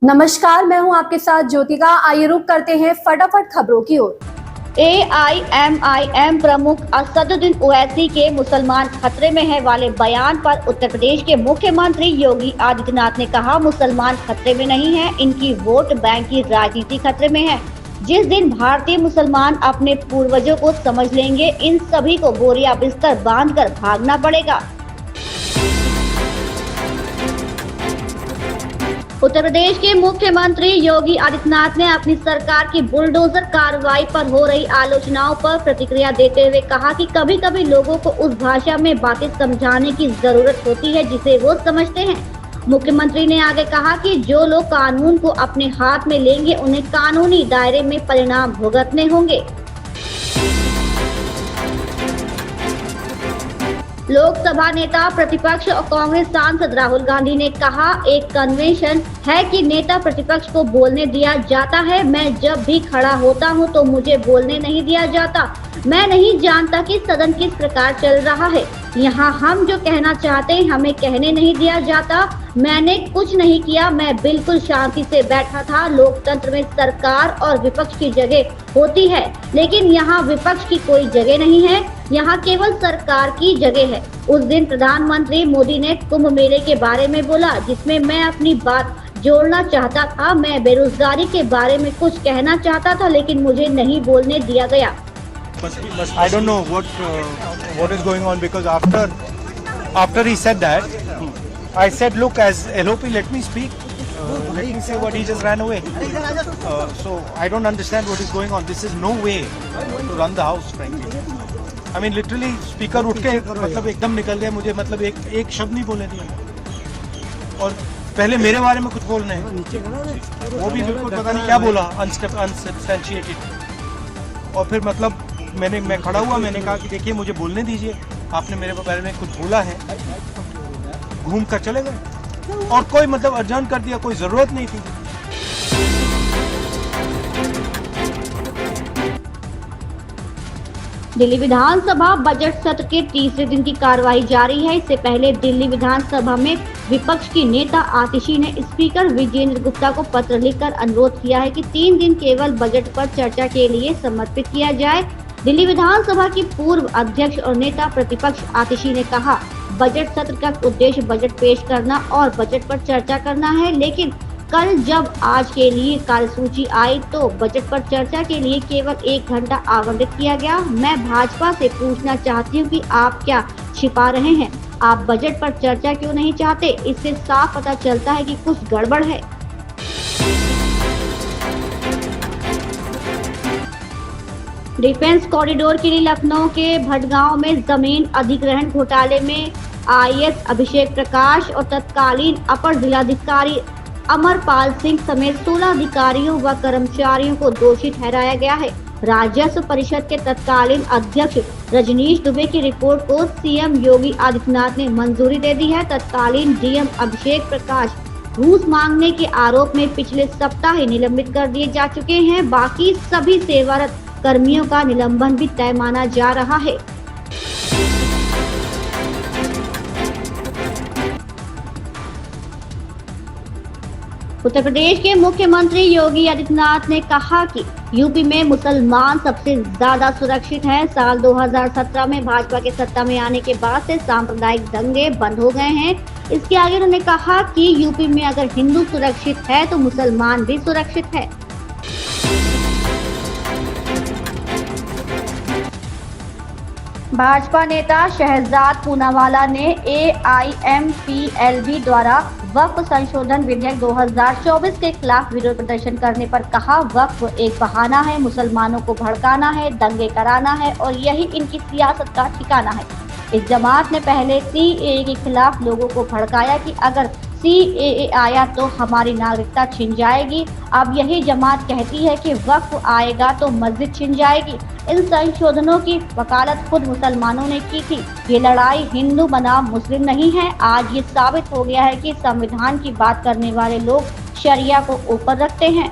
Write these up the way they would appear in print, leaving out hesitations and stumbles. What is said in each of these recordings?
नमस्कार, मैं हूं आपके साथ ज्योतिका। आइए रुक करते हैं फटाफट खबरों की ओर। AIMIM प्रमुख असदुद्दीन ओवैसी के मुसलमान खतरे में है वाले बयान पर उत्तर प्रदेश के मुख्यमंत्री योगी आदित्यनाथ ने कहा, मुसलमान खतरे में नहीं है, इनकी वोट बैंक की राजनीति खतरे में है। जिस दिन भारतीय मुसलमान अपने पूर्वजों को समझ लेंगे, इन सभी को बोरिया बिस्तर बांधकर भागना पड़ेगा। उत्तर प्रदेश के मुख्यमंत्री योगी आदित्यनाथ ने अपनी सरकार की बुलडोजर कार्रवाई पर हो रही आलोचनाओं पर प्रतिक्रिया देते हुए कहा कि कभी-कभी लोगों को उस भाषा में बातें समझाने की जरूरत होती है जिसे वो समझते हैं। मुख्यमंत्री ने आगे कहा कि जो लोग कानून को अपने हाथ में लेंगे, उन्हें कानूनी दायरे में परिणाम भुगतने होंगे। लोकसभा नेता प्रतिपक्ष और कांग्रेस सांसद राहुल गांधी ने कहा, एक कन्वेंशन है कि नेता प्रतिपक्ष को बोलने दिया जाता है। मैं जब भी खड़ा होता हूं तो मुझे बोलने नहीं दिया जाता। मैं नहीं जानता कि सदन किस प्रकार चल रहा है। यहाँ हम जो कहना चाहते हैं हमें कहने नहीं दिया जाता। मैंने कुछ नहीं किया, मैं बिल्कुल शांति से बैठा था। लोकतंत्र में सरकार और विपक्ष की जगह होती है, लेकिन यहाँ विपक्ष की कोई जगह नहीं है, यहाँ केवल सरकार की जगह है। उस दिन प्रधानमंत्री मोदी ने कुंभ मेले के बारे में बोला, जिसमें मैं अपनी बात जोड़ना चाहता था। मैं बेरोजगारी के बारे में कुछ कहना चाहता था, लेकिन मुझे नहीं बोलने दिया गया। I don't know what is going on, because after he said that, I said, look, as LOP, let me speak. Let me say what he just ran away. So I don't understand what is going on. This is no way to run the house, frankly. I mean, literally, speaker उठ के मतलब एकदम निकल गए, मुझे मतलब एक शब्द नहीं बोलने दिया। और पहले मेरे बारे में कुछ बोलने हैं, वो भी बिल्कुल पता नहीं क्या बोला, अनसब्सटेंशिएटेड। और फिर मतलब मैं खड़ा हुआ, मैंने कहा कि देखिए मुझे बोलने दीजिए, आपने मेरे बारे में कुछ बोला है, घूम कर चले गए और कोई मतलब अर्जन कर दिया, कोई जरूरत नहीं थी। दिल्ली विधानसभा बजट सत्र के तीसरे दिन की कार्यवाही जारी है। इससे पहले दिल्ली विधानसभा में विपक्ष की नेता आतिशी ने स्पीकर विजेंद्र गुप्ता को पत्र लिखकर अनुरोध किया है कि 3 दिन केवल बजट पर चर्चा के लिए समर्पित किया जाए। दिल्ली विधानसभा की पूर्व अध्यक्ष और नेता प्रतिपक्ष आतिशी ने कहा, बजट सत्र का उद्देश्य बजट पेश करना और बजट पर चर्चा करना है, लेकिन कल जब आज के लिए कार्यसूची आई तो बजट पर चर्चा के लिए केवल 1 घंटा आवंटित किया गया। मैं भाजपा से पूछना चाहती हूँ कि आप क्या छिपा रहे हैं? आप बजट पर चर्चा क्यों नहीं चाहते? इससे साफ पता चलता है कि कुछ गड़बड़ है। डिफेंस कॉरिडोर के लिए लखनऊ के भटगांव में जमीन अधिग्रहण घोटाले में IAS अभिषेक प्रकाश और तत्कालीन अपर जिलाधिकारी अमरपाल सिंह समेत 16 अधिकारियों व कर्मचारियों को दोषी ठहराया गया है। राजस्व परिषद के तत्कालीन अध्यक्ष रजनीश दुबे की रिपोर्ट को CM योगी आदित्यनाथ ने मंजूरी दे दी है। तत्कालीन DM अभिषेक प्रकाश घूस मांगने के आरोप में पिछले सप्ताह ही निलंबित कर दिए जा चुके हैं। बाकी सभी सेवारत कर्मियों का निलंबन भी तय माना जा रहा है। उत्तर प्रदेश के मुख्यमंत्री योगी आदित्यनाथ ने कहा कि यूपी में मुसलमान सबसे ज्यादा सुरक्षित हैं। साल 2017 में भाजपा के सत्ता में आने के बाद से सांप्रदायिक दंगे बंद हो गए हैं। इसके आगे उन्होंने कहा कि यूपी में अगर हिंदू सुरक्षित है तो मुसलमान भी सुरक्षित है। भाजपा नेता शहजाद पूनावाला ने AIMPLB द्वारा वक्फ संशोधन विधेयक 2024 के खिलाफ विरोध प्रदर्शन करने पर कहा, वक्फ एक बहाना है, मुसलमानों को भड़काना है, दंगे कराना है और यही इनकी सियासत का ठिकाना है। इस जमात ने पहले CAA के खिलाफ लोगों को भड़काया कि अगर CAA आया तो हमारी नागरिकता छिन जाएगी। अब यही जमात कहती है कि वक्फ आएगा तो मस्जिद छिन जाएगी। इन संशोधनों की वकालत खुद मुसलमानों ने की थी। ये लड़ाई हिंदू बनाम मुस्लिम नहीं है। आज ये साबित हो गया है कि संविधान की बात करने वाले लोग शरिया को ऊपर रखते हैं।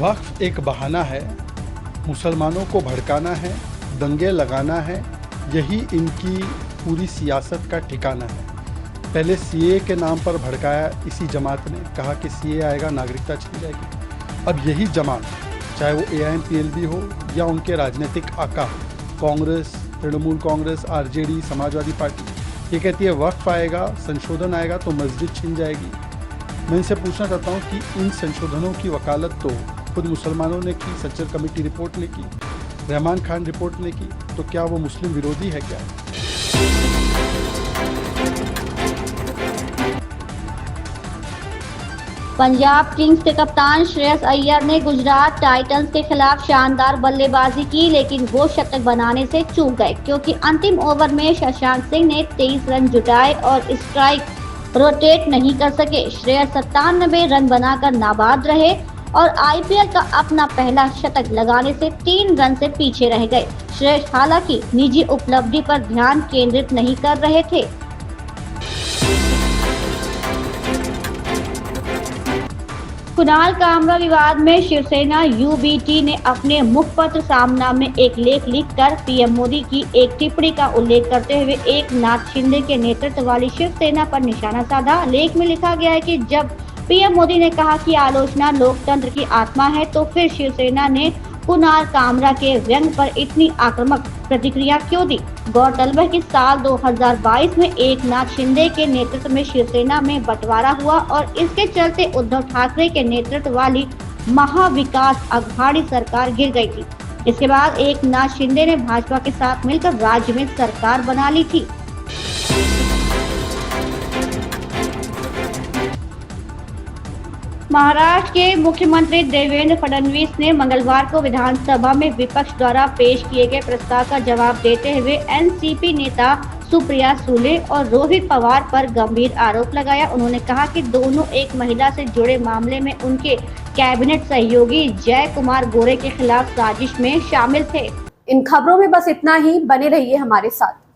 वक्फ एक बहाना है, मुसलमानों को भड़काना है, दंगे लगाना है, यही इनकी पूरी सियासत का ठिकाना है। पहले सीए के नाम पर भड़काया इसी जमात ने, कहा कि सीए आएगा नागरिकता छिन जाएगी। अब यही जमात, चाहे वो AIMPLB हो या उनके राजनीतिक आका कांग्रेस, तृणमूल कांग्रेस, RJD, समाजवादी पार्टी, ये कहती है वक्फ आएगा, संशोधन आएगा तो मस्जिद छिन जाएगी। मैं इनसे पूछना चाहता हूँ कि इन संशोधनों की वकालत तो खुद मुसलमानों ने की, सच्चर कमेटी रिपोर्ट ने की, रहमान खान रिपोर्ट ने की, तो क्या वो मुस्लिम विरोधी है क्या? पंजाब किंग्स के कप्तान श्रेयस अय्यर ने गुजरात टाइटंस के खिलाफ शानदार बल्लेबाजी की, लेकिन वो शतक बनाने से चूक गए क्योंकि अंतिम ओवर में शशांक सिंह ने 23 रन जुटाए और स्ट्राइक रोटेट नहीं कर सके। श्रेयस 97 रन बनाकर नाबाद रहे और IPL का अपना पहला शतक लगाने से 3 रन से पीछे रह गए। श्रेयस हालांकि निजी उपलब्धि पर ध्यान केंद्रित नहीं कर रहे थे। कुणाल कामरा विवाद में शिवसेना UBT ने अपने मुखपत्र सामना में एक लेख लिखकर PM मोदी की एक टिप्पणी का उल्लेख करते हुए एकनाथ शिंदे के नेतृत्व वाली शिवसेना पर निशाना साधा। लेख में लिखा गया है कि जब PM मोदी ने कहा कि आलोचना लोकतंत्र की आत्मा है, तो फिर शिवसेना ने कुणाल कामरा के व्यंग पर इतनी आक्रामक प्रतिक्रिया क्यों दी। गौरतलब है कि साल 2022 में एकनाथ शिंदे के नेतृत्व में शिवसेना में बंटवारा हुआ और इसके चलते उद्धव ठाकरे के नेतृत्व वाली महाविकास अघाड़ी सरकार गिर गई थी। इसके बाद एकनाथ शिंदे ने भाजपा के साथ मिलकर राज्य में सरकार बना ली थी। महाराष्ट्र के मुख्यमंत्री देवेंद्र फडणवीस ने मंगलवार को विधानसभा में विपक्ष द्वारा पेश किए गए प्रस्ताव का जवाब देते हुए NCP नेता सुप्रिया सुले और रोहित पवार पर गंभीर आरोप लगाया। उन्होंने कहा कि दोनों एक महिला से जुड़े मामले में उनके कैबिनेट सहयोगी जय कुमार गोरे के खिलाफ साजिश में शामिल थे। इन खबरों में बस इतना ही, बने रहिए हमारे साथ।